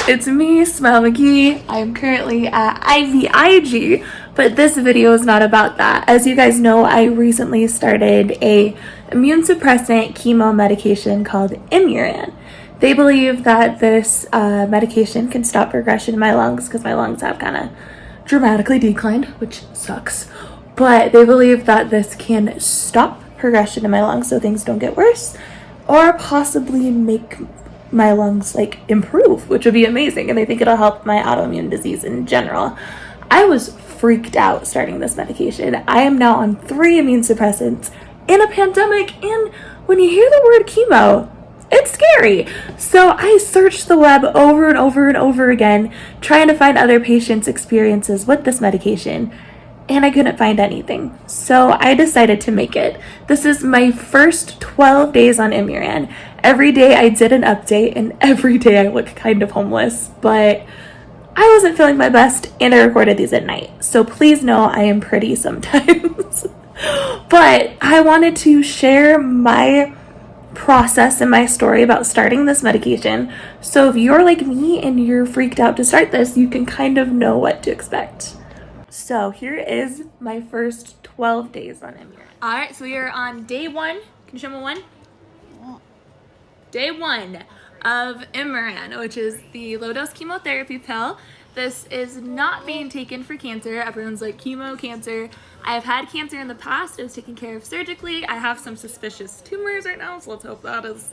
It's me, Smile McGee. I am currently at IVIG, but this video is not about that. As you guys know, I recently started a immune suppressant chemo medication called Imuran. They believe that this medication can stop progression in my lungs because my lungs have kind of dramatically declined, which sucks. But they believe that this can stop progression in my lungs so things don't get worse, or possibly make my lungs like improve, which would be amazing. And they think it'll help my autoimmune disease in general. I was freaked out starting this medication. I am now on 3 immune suppressants in a pandemic, and when you hear the word chemo, it's scary. So I searched the web over and over and over again, trying to find other patients' experiences with this medication, and I couldn't find anything. So I decided to make it. This is my first 12 days on Imuran. Every day I did an update, and every day I look kind of homeless, but I wasn't feeling my best, and I recorded these at night. So please know I am pretty sometimes. But I wanted to share my process and my story about starting this medication. So if you're like me and you're freaked out to start this, you can kind of know what to expect. So here is my first 12 days on Imuran. All right, so we are on day 1. Can you show me one? Day 1 of Imuran, which is the low-dose chemotherapy pill. This is not being taken for cancer. Everyone's like, chemo, cancer. I've had cancer in the past. It was taken care of surgically. I have some suspicious tumors right now, so let's hope that is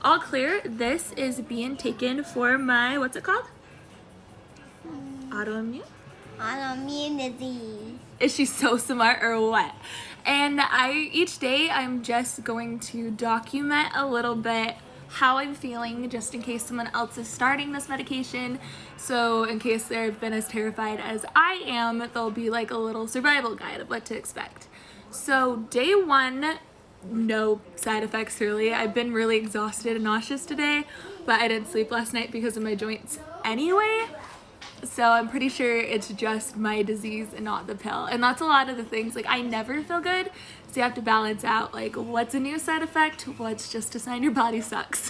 all clear. This is being taken for my, what's it called? Autoimmune? Autoimmune disease. Is she so smart or what? And each day I'm just going to document a little bit how I'm feeling, just in case someone else is starting this medication. So in case they've been as terrified as I am, there'll be like a little survival guide of what to expect. So day 1, no side effects really. I've been really exhausted and nauseous today, but I didn't sleep last night because of my joints anyway. So I'm pretty sure it's just my disease and not the pill. And that's a lot of the things. Like, I never feel good, so you have to balance out, like, what's a new side effect, what's just a sign your body sucks.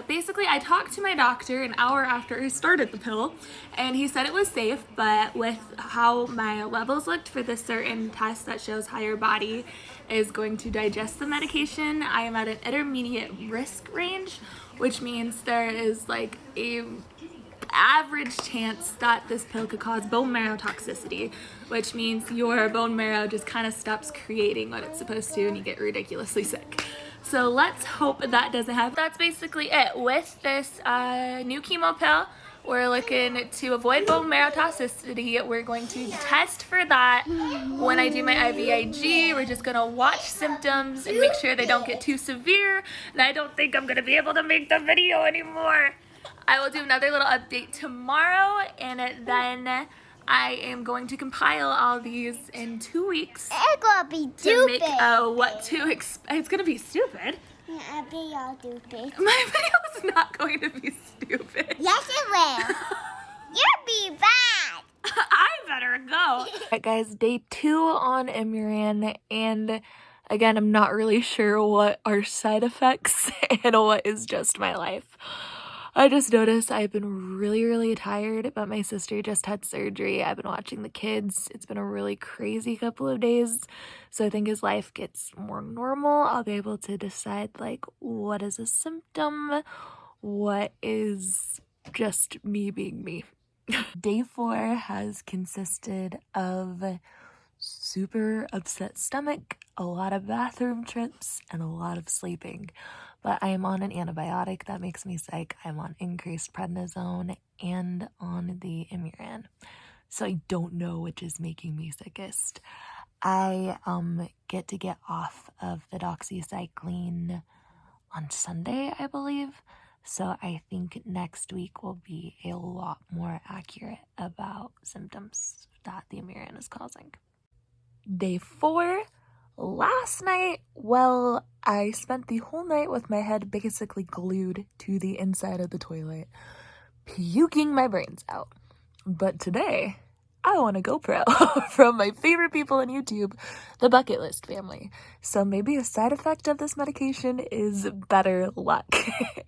Basically, I talked to my doctor an hour after I started the pill, and he said it was safe, but with how my levels looked for this certain test that shows how your body is going to digest the medication, I am at an intermediate risk range, which means there is, like, a average chance that this pill could cause bone marrow toxicity, which means your bone marrow just kind of stops creating what it's supposed to and you get ridiculously sick. So let's hope that doesn't happen. That's basically it. With this new chemo pill, we're looking to avoid bone marrow toxicity. We're going to test for that when I do my IVIG. We're just gonna watch symptoms and make sure they don't get too severe. And I don't think I'm gonna be able to make the video anymore. I will do another little update tomorrow, and then I am going to compile all these in 2 weeks. It's gonna be to stupid. make what to expect. It's gonna be stupid. Yeah, I'll be all stupid. My video is not going to be stupid. Yes, it will. You'll be bad. I better go. Alright guys, day 2 on Imuran, and again, I'm not really sure what are side effects and what is just my life. I just noticed I've been really tired, but my sister just had surgery. I've been watching the kids. It's been a really crazy couple of days. So I think as life gets more normal, I'll be able to decide like what is a symptom, what is just me being me. Day 4 has consisted of super upset stomach, a lot of bathroom trips, and a lot of sleeping. But I am on an antibiotic that makes me sick. I'm on increased prednisone and on the Imuran. So I don't know which is making me sickest. I get off of the doxycycline on Sunday, I believe. So I think next week will be a lot more accurate about symptoms that the Imuran is causing. Day 4. Last night, well, I spent the whole night with my head basically glued to the inside of the toilet, puking my brains out. But today, I want a GoPro from my favorite people on YouTube, the Bucket List family. So maybe a side effect of this medication is better luck.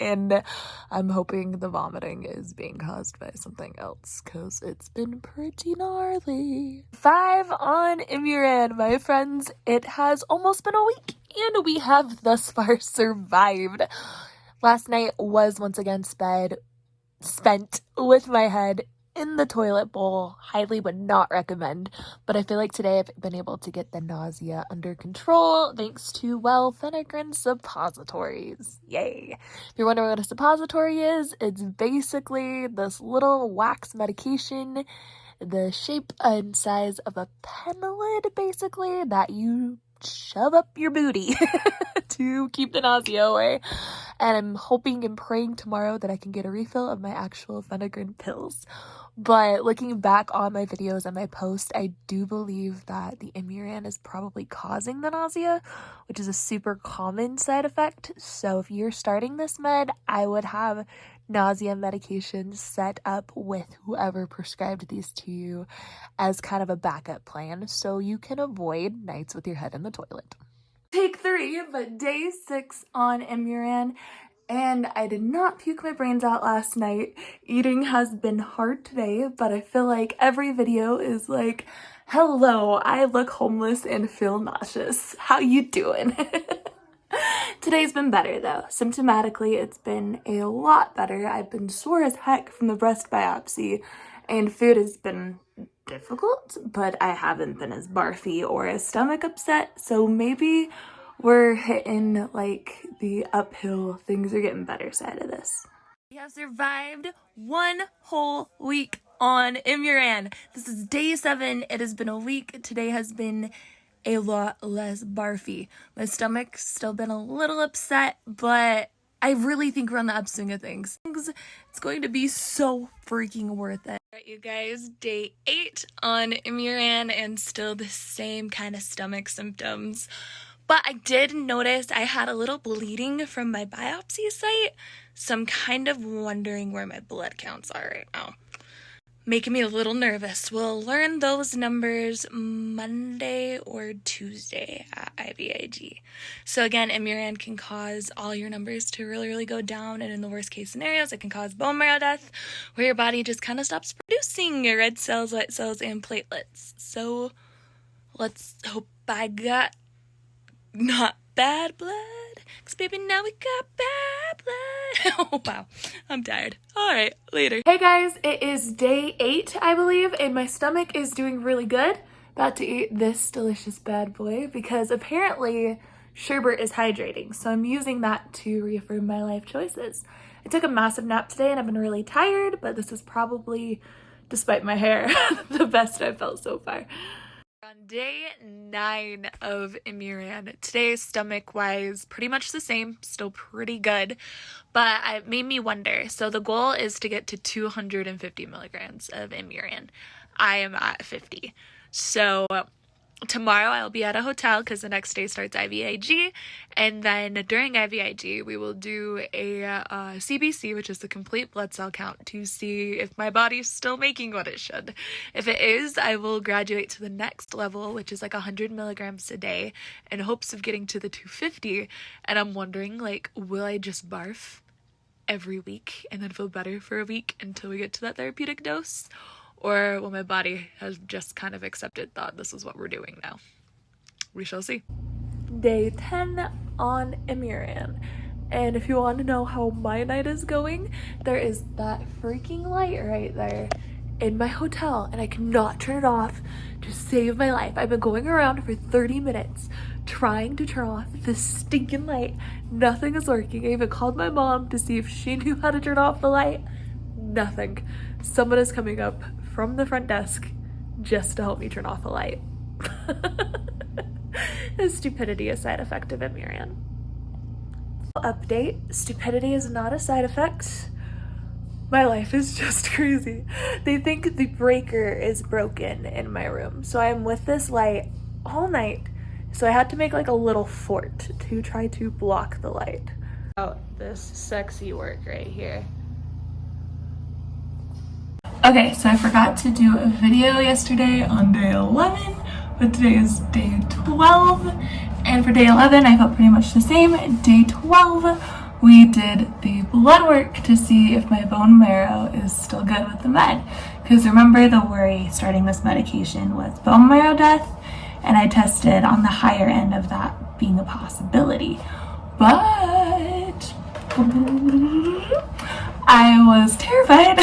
And I'm hoping the vomiting is being caused by something else because it's been pretty gnarly. 5 on Imuran, my friends. It has almost been a week and we have thus far survived. Last night was once again spent with my head in the toilet bowl. Highly would not recommend, but I feel like today I've been able to get the nausea under control thanks to, well, Phenergan suppositories. Yay. If you're wondering what a suppository is, it's basically this little wax medication, the shape and size of a pen lid, basically, that you shove up your booty to keep the nausea away. And I'm hoping and praying tomorrow that I can get a refill of my actual Phenergan pills. But looking back on my videos and my posts, I do believe that the Imuran is probably causing the nausea, which is a super common side effect. So if you're starting this med, I would have nausea medications set up with whoever prescribed these to you as kind of a backup plan so you can avoid nights with your head in the toilet. Take 3, but day 6 on Imuran, and I did not puke my brains out last night. Eating has been hard today, but I feel like every video is like, hello, I look homeless and feel nauseous. How you doing? Today's been better though. Symptomatically, it's been a lot better. I've been sore as heck from the breast biopsy, and food has been difficult, but I haven't been as barfy or as stomach upset, so maybe we're hitting like the uphill, things are getting better side of this. We have survived 1 whole week on Imuran. This is day 7. It has been a week. Today has been a lot less barfy. My stomach's still been a little upset, but I really think we're on the upswing of things. It's going to be so freaking worth it. Alright, you guys, day 8 on Imuran and still the same kind of stomach symptoms. But I did notice I had a little bleeding from my biopsy site, so I'm kind of wondering where my blood counts are right now. Making me a little nervous. We'll learn those numbers Monday or Tuesday at IVIG. So again, Imuran can cause all your numbers to really go down, and in the worst case scenarios, it can cause bone marrow death, where your body just kind of stops producing your red cells, white cells, and platelets. So let's hope I got not bad blood, because baby, now we got bad blood. Oh wow, I'm tired. Alright, later. Hey guys, it is day 8, I believe, and my stomach is doing really good. About to eat this delicious bad boy because apparently sherbet is hydrating, so I'm using that to reaffirm my life choices. I took a massive nap today and I've been really tired, but this is probably, despite my hair, the best I've felt so far. On day 9 of Imuran. Today, stomach-wise, pretty much the same, still pretty good, but it made me wonder. So the goal is to get to 250 milligrams of Imuran. I am at 50. So tomorrow I'll be at a hotel because the next day starts IVIG, and then during IVIG we will do a CBC, which is the complete blood cell count, to see if my body's still making what it should. If it is, I will graduate to the next level, which is like 100 milligrams a day, in hopes of getting to the 250. And I'm wondering, like, will I just barf every week and then feel better for a week until we get to that therapeutic dose? Or will my body has just kind of accepted, thought this is what we're doing now? We shall see. Day 10 on Imuran. And if you want to know how my night is going, there is that freaking light right there in my hotel, and I cannot turn it off to save my life. I've been going around for 30 minutes trying to turn off this stinking light. Nothing is working. I even called my mom to see if she knew how to turn off the light. Nothing. Someone is coming up from the front desk just to help me turn off the light. Is stupidity a side effect of Imuran? Update, stupidity is not a side effect. My life is just crazy. They think the breaker is broken in my room, so I'm with this light all night. So I had to make like a little fort to try to block the light. Oh, this sexy work right here. Okay, so I forgot to do a video yesterday on day 11, but today is day 12, and for day 11 I felt pretty much the same. Day 12 we did the blood work to see if my bone marrow is still good with the med, because remember the worry starting this medication was bone marrow death, and I tested on the higher end of that being a possibility, but I was terrified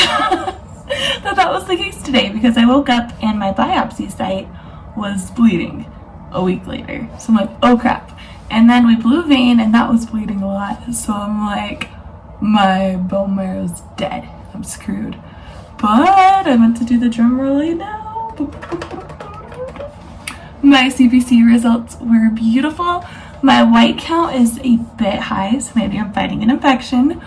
that was the case today, because I woke up and my biopsy site was bleeding a week later. So I'm like, oh crap. And then we blew a vein and that was bleeding a lot. So I'm like, my bone marrow's dead. I'm screwed. But I meant to do the drum roll right now. My CBC results were beautiful. My white count is a bit high, so maybe I'm fighting an infection.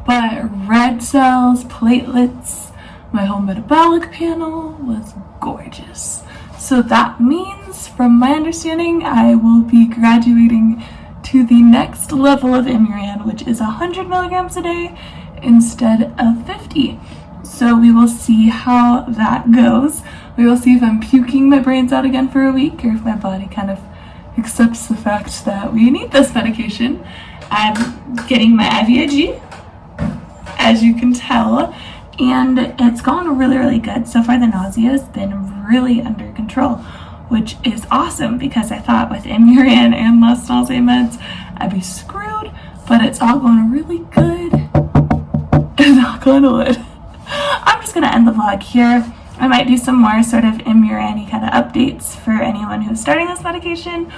But red cells, platelets, my whole metabolic panel was gorgeous. So that means, from my understanding, I will be graduating to the next level of Imuran, which is 100 milligrams a day instead of 50. So we will see how that goes. We will see if I'm puking my brains out again for a week, or if my body kind of accepts the fact that we need this medication. I'm getting my IVIG, as you can tell, and it's gone really good. So far the nausea has been really under control, which is awesome, because I thought with Imuran and less nausea meds I'd be screwed, but it's all going really good. Knock on wood. I'm just gonna end the vlog here. I might do some more sort of Imuran-y kind of updates for anyone who's starting this medication,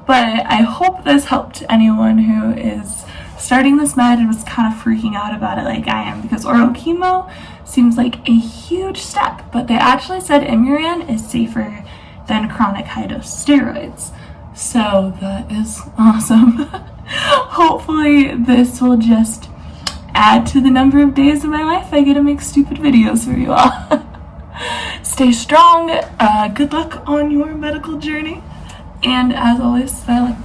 but I hope this helped anyone who is starting this med and was kind of freaking out about it like I am, because oral chemo seems like a huge step, but they actually said Imuran is safer than chronic high-dose steroids. So that is awesome. Hopefully this will just add to the number of days of my life I get to make stupid videos for you all. Stay strong, good luck on your medical journey, and as always, smile.